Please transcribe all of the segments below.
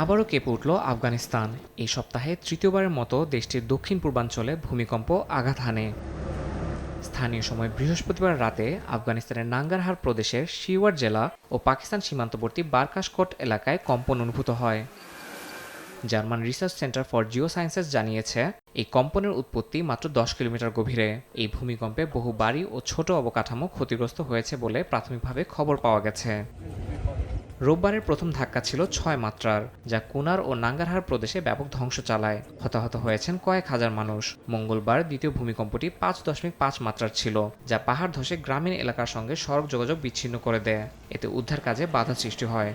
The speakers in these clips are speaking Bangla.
আবারও কেঁপে উঠল আফগানিস্তান। এই সপ্তাহে তৃতীয়বারের মতো দেশটির দক্ষিণ পূর্বাঞ্চলে ভূমিকম্প আঘাত হানে। স্থানীয় সময় বৃহস্পতিবার রাতে আফগানিস্তানের নাঙ্গারহার প্রদেশের শিওয়ার জেলা ও পাকিস্তান সীমান্তবর্তী বারকাশকোট এলাকায় কম্পন অনুভূত হয়। German research centre for Jio sciences জানিয়েছে, এই কম্পনের উৎপত্তি মাত্র ১০ কিলোমিটার গভীরে। এই ভূমিকম্পে বহু বাড়ি ও ছোট অবকাঠামো ক্ষতিগ্রস্ত হয়েছে বলে প্রাথমিকভাবে খবর পাওয়া গেছে। রোববারের প্রথম ধাক্কা ছিল ৬ মাত্রার, যা কুনার ও নাঙ্গারহার প্রদেশে ব্যাপক ধ্বংস চালায়। হতাহত হয়েছেন কয়েক হাজার মানুষ। মঙ্গলবার দ্বিতীয় ভূমিকম্পটি ৫.৫ মাত্রার ছিল, যা পাহাড় ধসে গ্রামীণ এলাকার সঙ্গে সড়ক যোগাযোগ বিচ্ছিন্ন করে দেয়। এতে উদ্ধার কাজে বাধা সৃষ্টি হয়।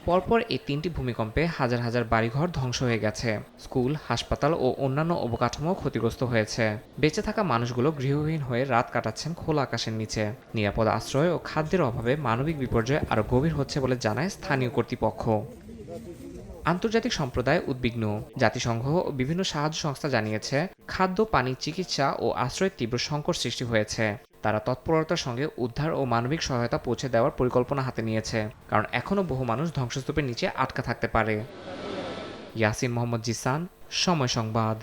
পরপর এই তিনটি ভূমিকম্পে হাজার হাজার বাড়িঘর ধ্বংস হয়ে গেছে। স্কুল, হাসপাতাল ও অন্যান্য অবকাঠামো ক্ষতিগ্রস্ত হয়েছে। বেঁচে থাকা মানুষগুলো গৃহহীন হয়ে রাত কাটাচ্ছেন খোলা আকাশের নিচে। নিরাপদ আশ্রয় ও খাদ্যের অভাবে মানবিক বিপর্যয় আরও গভীর হচ্ছে বলে জানায় স্থানীয় কর্তৃপক্ষ। আন্তর্জাতিক সম্প্রদায় উদ্বিগ্ন। জাতিসংঘ ও বিভিন্ন সাহায্য সংস্থা জানিয়েছে, খাদ্য, পানি, চিকিৎসা ও আশ্রয়ের তীব্র সংকট সৃষ্টি হয়েছে। তারা তৎপরতার সঙ্গে উদ্ধার ও মানবিক সহায়তা পৌঁছে দেওয়ার পরিকল্পনা হাতে নিয়েছে, কারণ এখনও বহু মানুষ ধ্বংসস্তূপের নিচে আটকা থাকতে পারে। ইয়াসিন মোহাম্মদ জিসান, সময় সংবাদ।